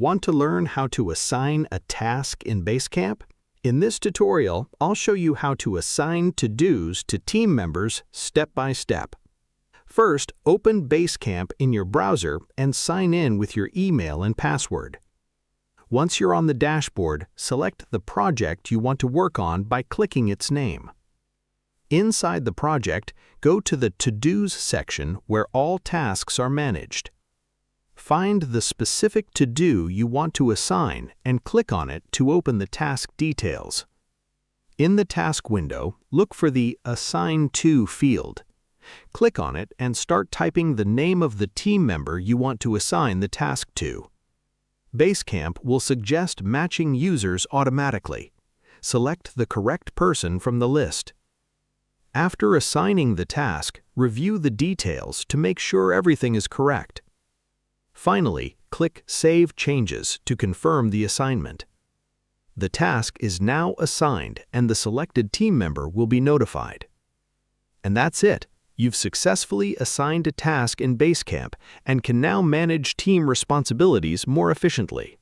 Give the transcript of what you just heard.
Want to learn how to assign a task in Basecamp? In this tutorial, I'll show you how to assign to-dos to team members step by step. First, open Basecamp in your browser and sign in with your email and password. Once you're on the dashboard, select the project you want to work on by clicking its name. Inside the project, go to the To-Dos section where all tasks are managed. Find the specific to-do you want to assign and click on it to open the task details. In the task window, look for the Assign To field. Click on it and start typing the name of the team member you want to assign the task to. Basecamp will suggest matching users automatically. Select the correct person from the list. After assigning the task, review the details to make sure everything is correct. Finally, click Save Changes to confirm the assignment. The task is now assigned and the selected team member will be notified. And that's it. You've successfully assigned a task in Basecamp and can now manage team responsibilities more efficiently.